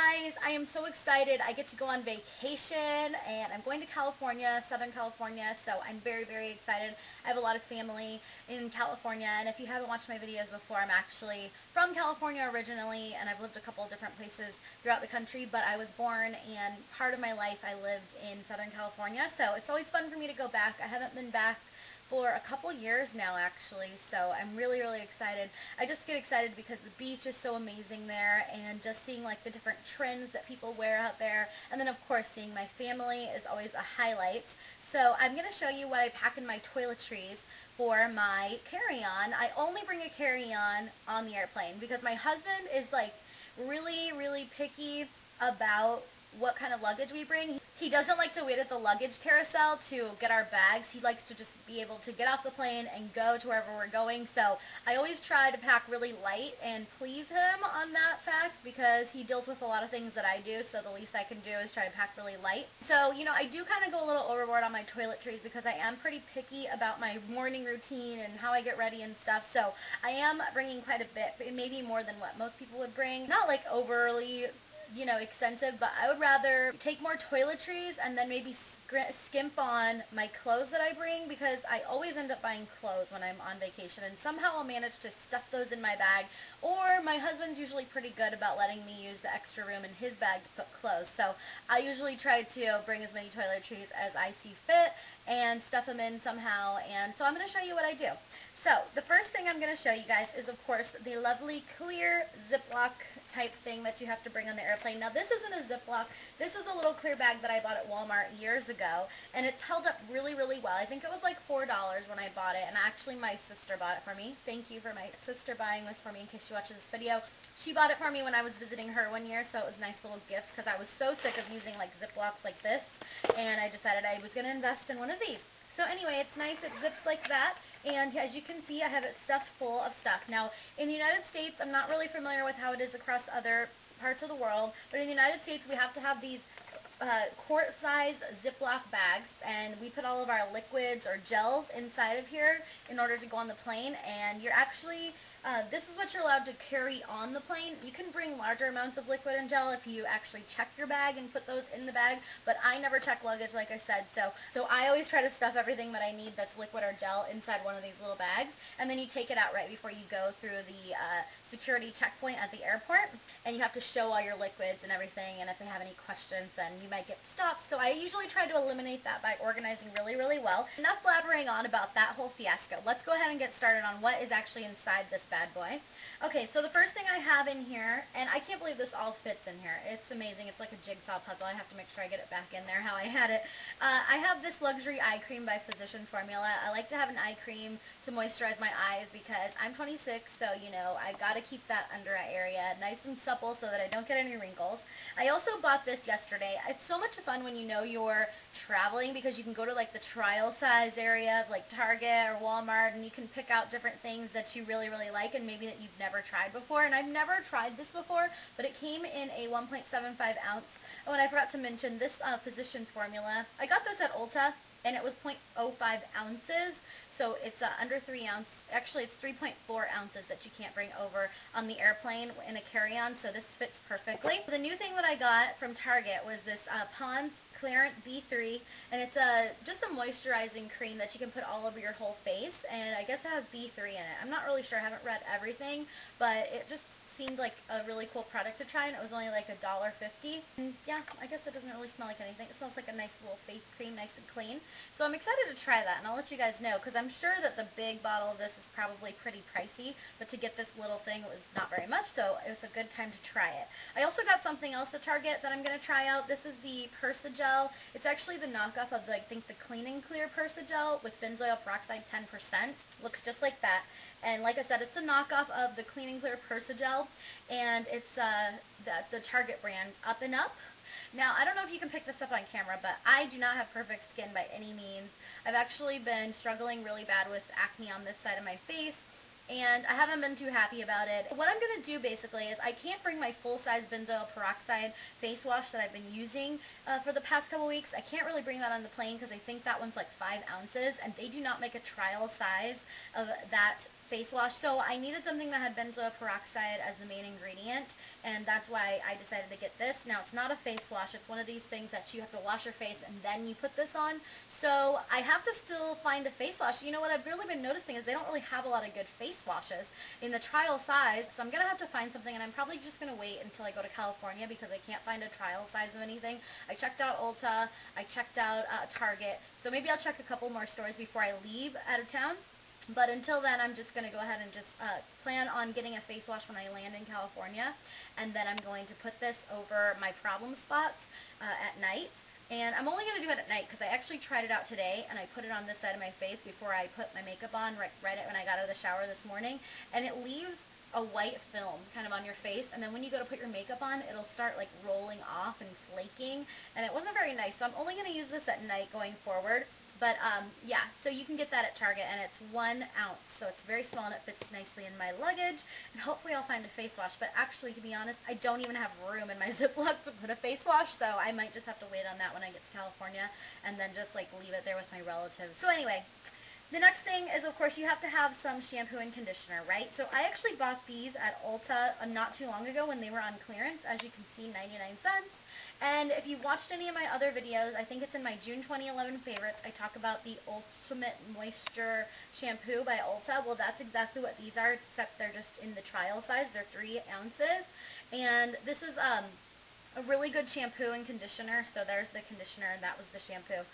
guys, I am so excited. I get to go on vacation and I'm going to California, Southern California, so I'm very, very excited. I have a lot of family in California, and if you haven't watched my videos before, I'm actually from California originally, and I've lived a couple of different places throughout the country, but I was born and part of my life I lived in Southern California, so it's always fun for me to go back. I haven't been back for a couple years now actually, so I'm really, really excited. I just get excited because the beach is so amazing there, and just seeing like the different trends that people wear out there, and then of course seeing my family is always a highlight. So I'm going to show you what I pack in my toiletries for my carry-on. I only bring a carry-on on the airplane because my husband is like really, really picky about what kind of luggage we bring. He doesn't like to wait at the luggage carousel to get our bags. He likes to just be able to get off the plane and go to wherever we're going. So I always try to pack really light and please him on that fact because he deals with a lot of things that I do, so the least I can do is try to pack really light. So, you know, I do kind of go a little overboard on my toiletries because I am pretty picky about my morning routine and how I get ready and stuff. So I am bringing quite a bit, maybe more than what most people would bring. Not like overly, you know, extensive, but I would rather take more toiletries and then maybe skimp on my clothes that I bring, because I always end up buying clothes when I'm on vacation, and somehow I'll manage to stuff those in my bag, or my husband's usually pretty good about letting me use the extra room in his bag to put clothes. So I usually try to bring as many toiletries as I see fit and stuff them in somehow, and so I'm going to show you what I do. So the first thing I'm going to show you guys is, of course, the lovely clear Ziploc type thing that you have to bring on the airplane. Now this isn't a Ziploc, this is a little clear bag that I bought at Walmart years ago, and it's held up really, really well. I think it was like $4 when I bought it, and actually my sister bought it for me. Thank you for my sister buying this for me in case she watches this video. She bought it for me when I was visiting her one year, so it was a nice little gift because I was so sick of using like Ziplocs like this, and I decided I was going to invest in one of these. So anyway, it's nice, it zips like that, and as you can see, I have it stuffed full of stuff. Now, in the United States, I'm not really familiar with how it is across other parts of the world, but in the United States, we have to have these quart-sized Ziploc bags, and we put all of our liquids or gels inside of here in order to go on the plane, and you're actually, this is what you're allowed to carry on the plane. You can bring larger amounts of liquid and gel if you actually check your bag and put those in the bag, but I never check luggage like I said, so I always try to stuff everything that I need that's liquid or gel inside one of these little bags, and then you take it out right before you go through the security checkpoint at the airport, and you have to show all your liquids and everything, and if they have any questions, then you might get stopped. So I usually try to eliminate that by organizing really, really well. Enough blabbering on about that whole fiasco. Let's go ahead and get started on what is actually inside this bad boy. Okay, so the first thing I have in here, and I can't believe this all fits in here. It's amazing. It's like a jigsaw puzzle. I have to make sure I get it back in there how I had it. I have this luxury eye cream by Physicians Formula. I like to have an eye cream to moisturize my eyes because I'm 26, so you know, I gotta keep that under eye area nice and supple so that I don't get any wrinkles. I also bought this yesterday. It's so much fun when you know you're traveling because you can go to like the trial size area of like Target or Walmart, and you can pick out different things that you really, really like and maybe that you've never tried before. And I've never tried this before, but it came in a 1.75 ounce. Oh, and I forgot to mention this Physicians Formula. I got this at ULTA, and it was 0.05 ounces, so it's under 3 ounce. Actually, it's 3.4 ounces that you can't bring over on the airplane in a carry-on, so this fits perfectly. The new thing that I got from Target was this Pond's Clarant B3, and it's just a moisturizing cream that you can put all over your whole face, and I guess it has B3 in it. I'm not really sure. I haven't read everything, but it just seemed like a really cool product to try, and it was only like $1.50. And yeah, I guess it doesn't really smell like anything. It smells like a nice little face cream, nice and clean. So I'm excited to try that, and I'll let you guys know, because I'm sure that the big bottle of this is probably pretty pricey, but to get this little thing, it was not very much, so it was a good time to try it. I also got something else at Target that I'm going to try out. This is the Persigel. It's actually the knockoff of, I think, the Clean and Clear Persigel with Benzoyl Peroxide 10%. Looks just like that. And like I said, it's the knockoff of the Clean and Clear Persigel, and it's the Target brand, Up and Up. Now, I don't know if you can pick this up on camera, but I do not have perfect skin by any means. I've actually been struggling really bad with acne on this side of my face, and I haven't been too happy about it. What I'm going to do basically is I can't bring my full-size Benzoyl Peroxide face wash that I've been using for the past couple weeks. I can't really bring that on the plane because I think that one's like 5 ounces, and they do not make a trial size of that face wash. So I needed something that had benzoyl peroxide as the main ingredient, and that's why I decided to get this. Now, it's not a face wash. It's one of these things that you have to wash your face and then you put this on. So I have to still find a face wash. You know what I've really been noticing is they don't really have a lot of good face washes in the trial size. So I'm going to have to find something, and I'm probably just going to wait until I go to California because I can't find a trial size of anything. I checked out ULTA. I checked out Target. So maybe I'll check a couple more stores before I leave out of town. But until then, I'm just going to go ahead and just plan on getting a face wash when I land in California. And then I'm going to put this over my problem spots at night. And I'm only going to do it at night because I actually tried it out today, and I put it on this side of my face before I put my makeup on right when I got out of the shower this morning. And it leaves a white film kind of on your face, and then when you go to put your makeup on, it'll start like rolling off and flaking, and it wasn't very nice. So I'm only going to use this at night going forward. But yeah, so you can get that at Target, and it's 1 ounce, so it's very small and it fits nicely in my luggage, and hopefully I'll find a face wash. But actually, to be honest, I don't even have room in my Ziploc to put a face wash, so I might just have to wait on that when I get to California and then just like leave it there with my relatives. So anyway, the next thing is, of course, you have to have some shampoo and conditioner, right? So I actually bought these at ULTA not too long ago when they were on clearance. As you can see, 99 cents. And if you've watched any of my other videos, I think it's in my June 2011 favorites, I talk about the Ultimate Moisture Shampoo by ULTA. Well, that's exactly what these are, except they're just in the trial size. They're 3 ounces. And this is a really good shampoo and conditioner. So there's the conditioner, and that was the shampoo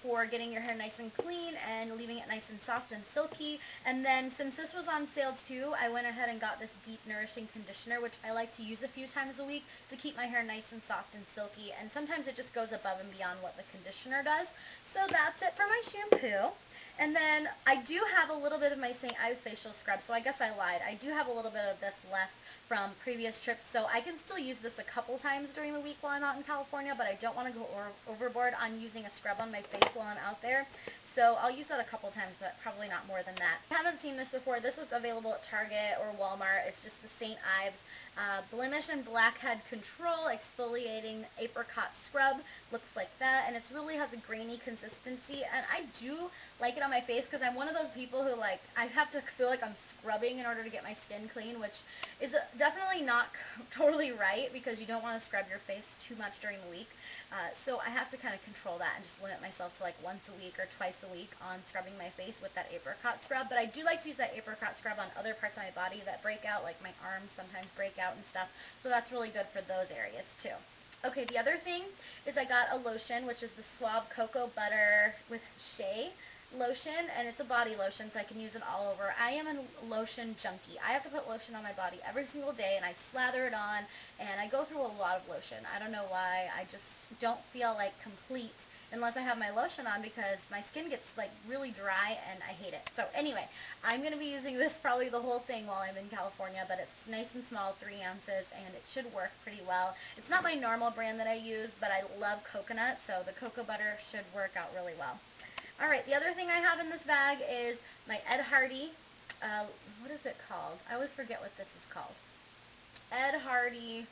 for getting your hair nice and clean and leaving it nice and soft and silky. And then since this was on sale too, I went ahead and got this deep nourishing conditioner, which I like to use a few times a week to keep my hair nice and soft and silky. And sometimes it just goes above and beyond what the conditioner does. So that's it for my shampoo. And then I do have a little bit of my St. Ives facial scrub, so I guess I lied. I do have a little bit of this left from previous trips, so I can still use this a couple times during the week while I'm out in California, but I don't want to go overboard on using a scrub on my face while I'm out there. So I'll use that a couple times, but probably not more than that. If you haven't seen this before, this is available at Target or Walmart. It's just the St. Ives Blemish and Blackhead Control Exfoliating Apricot Scrub. Looks like that, and it really has a grainy consistency, and I do like it on my face because I'm one of those people who, like, I have to feel like I'm scrubbing in order to get my skin clean, which is definitely not totally right because you don't want to scrub your face too much during the week. So I have to kind of control that and just limit myself to like once a week or twice a week on scrubbing my face with that apricot scrub. But I do like to use that apricot scrub on other parts of my body that break out, like my arms sometimes break out and stuff. So that's really good for those areas too. Okay, the other thing is I got a lotion, which is the Suave Cocoa Butter with Shea lotion, and it's a body lotion, so I can use it all over. I am a lotion junkie. I have to put lotion on my body every single day, and I slather it on, and I go through a lot of lotion. I don't know why. I just don't feel like complete unless I have my lotion on because my skin gets like really dry and I hate it. So anyway, I'm going to be using this probably the whole thing while I'm in California, but it's nice and small, 3 ounces, and it should work pretty well. It's not my normal brand that I use, but I love coconut, so the cocoa butter should work out really well. Alright, the other thing I have in this bag is my Ed Hardy, what is it called? I always forget what this is called. Ed Hardy,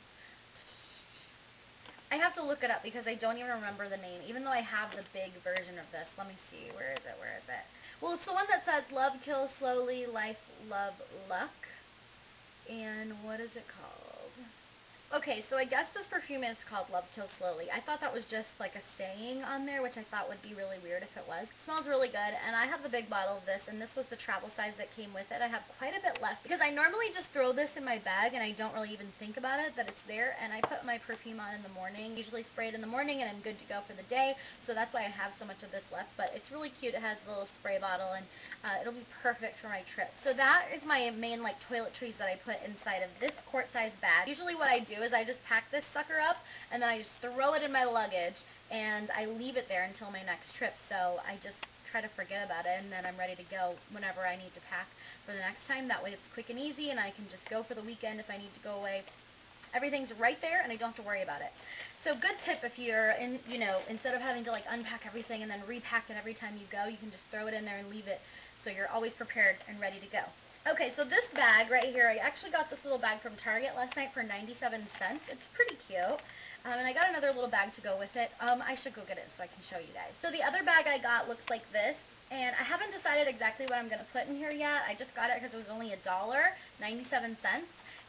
I have to look it up because I don't even remember the name, even though I have the big version of this. Let me see, where is it? Well, it's the one that says Love Kills Slowly, Life, Love, Luck, and what is it called? Okay, so I guess this perfume is called Love Kills Slowly. I thought that was just like a saying on there, which I thought would be really weird if it was. It smells really good, and I have the big bottle of this, and this was the travel size that came with it. I have quite a bit left because I normally just throw this in my bag and I don't really even think about it, that it's there, and I put my perfume on in the morning. Usually spray it in the morning and I'm good to go for the day, so that's why I have so much of this left, but it's really cute. It has a little spray bottle, and it'll be perfect for my trip. So that is my main like toiletries that I put inside of this quart-sized bag. Usually what I do is I just pack this sucker up and then I just throw it in my luggage and I leave it there until my next trip. So I just try to forget about it, and then I'm ready to go whenever I need to pack for the next time. That way it's quick and easy, and I can just go for the weekend if I need to go away. Everything's right there and I don't have to worry about it. So good tip, if you're in, instead of having to like unpack everything and then repack it every time you go, you can just throw it in there and leave it so you're always prepared and ready to go. Okay, so this bag right here, I actually got this little bag from Target last night for 97 cents. It's pretty cute. And I got another little bag to go with it. I should go get it so I can show you guys. So the other bag I got looks like this. And I haven't decided exactly what I'm going to put in here yet. I just got it because it was only $1.97,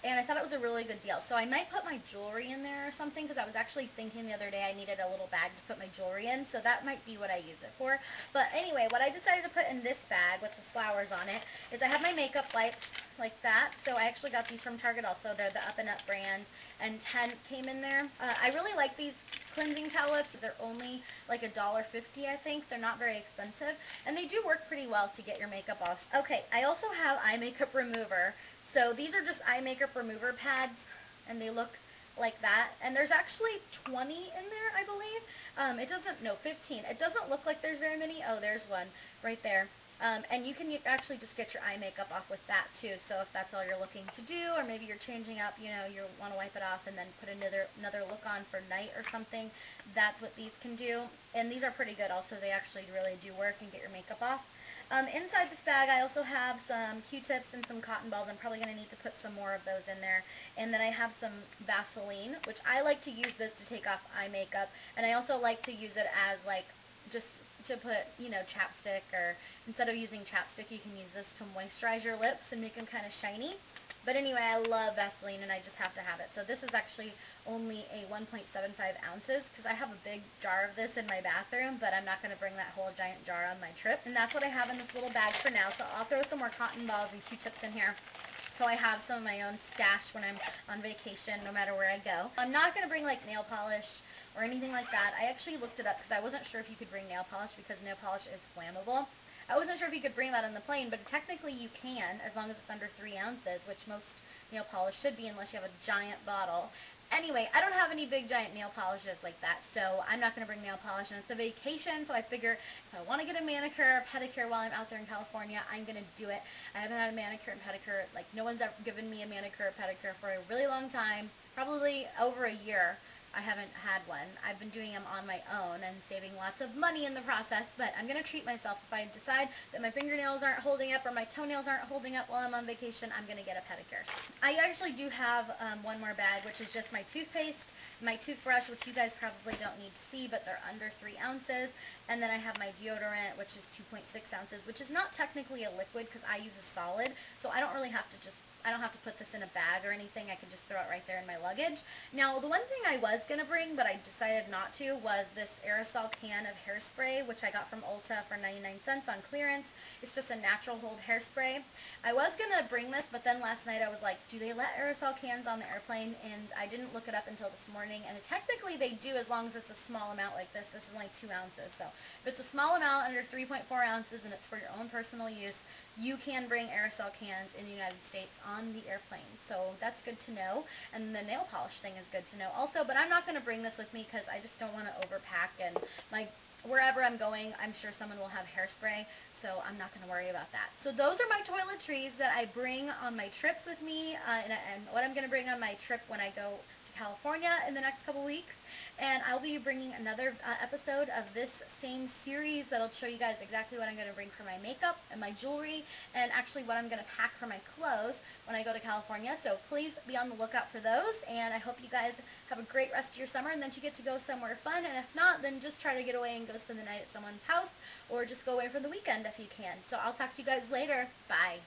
and I thought it was a really good deal. So I might put my jewelry in there or something, because I was actually thinking the other day I needed a little bag to put my jewelry in, so that might be what I use it for. But anyway, what I decided to put in this bag with the flowers on it is I have my makeup wipes like that. So I actually got these from Target also. They're the Up and Up brand, and 10 came in there. I really like these cleansing towelettes. They're only like $1.50, I think. They're not very expensive, and they do work pretty well to get your makeup off. Okay, I also have eye makeup remover. So these are just eye makeup remover pads, and they look like that. And there's actually 20 in there, I believe. It doesn't, no, 15. It doesn't look like there's very many. Oh, there's one right there. And you can actually just get your eye makeup off with that too. So if that's all you're looking to do, or maybe you're changing up, you know, you want to wipe it off and then put another look on for night or something, that's what these can do. And these are pretty good also. They actually really do work and get your makeup off. Inside this bag I also have some Q-tips and some cotton balls. I'm probably going to need to put some more of those in there. And then I have some Vaseline, which I like to use this to take off eye makeup. And I also like to use it as like just to put, you know, chapstick, or instead of using chapstick you can use this to moisturize your lips and make them kind of shiny. But anyway, I love Vaseline and I just have to have it. So this is actually only a 1.75 ounces, because I have a big jar of this in my bathroom, but I'm not going to bring that whole giant jar on my trip. And that's what I have in this little bag for now. So I'll throw some more cotton balls and Q-tips in here, so I have some of my own stash when I'm on vacation, no matter where I go. I'm not going to bring like nail polish or anything like that. I actually looked it up because I wasn't sure if you could bring nail polish, because nail polish is flammable. I wasn't sure if you could bring that on the plane, but technically you can, as long as it's under 3 ounces, which most nail polish should be unless you have a giant bottle. Anyway, I don't have any big giant nail polishes like that, so I'm not going to bring nail polish, and it's a vacation, so I figure if I want to get a manicure or pedicure while I'm out there in California, I'm going to do it. I haven't had a manicure and pedicure, like no one's ever given me a manicure or pedicure for a really long time, probably over a year. I haven't had one. I've been doing them on my own and saving lots of money in the process, but I'm going to treat myself. If I decide that my fingernails aren't holding up or my toenails aren't holding up while I'm on vacation, I'm going to get a pedicure. I actually do have one more bag, which is just my toothpaste, my toothbrush, which you guys probably don't need to see, but they're under 3 ounces, and then I have my deodorant, which is 2.6 ounces, which is not technically a liquid because I use a solid, so I don't really have to I don't have to put this in a bag or anything. I can just throw it right there in my luggage. Now, the one thing I was going to bring, but I decided not to, was this aerosol can of hairspray, which I got from ULTA for 99 cents on clearance. It's just a natural hold hairspray. I was going to bring this, but then last night I was like, do they let aerosol cans on the airplane? And I didn't look it up until this morning, and technically they do, as long as it's a small amount like this. This is only 2 ounces, so if it's a small amount under 3.4 ounces and it's for your own personal use, you can bring aerosol cans in the United States on the airplane. So that's good to know. And the nail polish thing is good to know also, but I'm not going to bring this with me because I just don't want to overpack, and wherever I'm going, I'm sure someone will have hairspray, so I'm not going to worry about that. So those are my toiletries that I bring on my trips with me, and what I'm going to bring on my trip when I go to California in the next couple weeks. And I'll be bringing another episode of this same series that'll show you guys exactly what I'm going to bring for my makeup and my jewelry, and actually what I'm going to pack for my clothes when I go to California. So please be on the lookout for those, and I hope you guys have a great rest of your summer, and that you get to go somewhere fun, and if not, then just try to get away and go spend the night at someone's house, or just go away for the weekend if you can. So I'll talk to you guys later. Bye.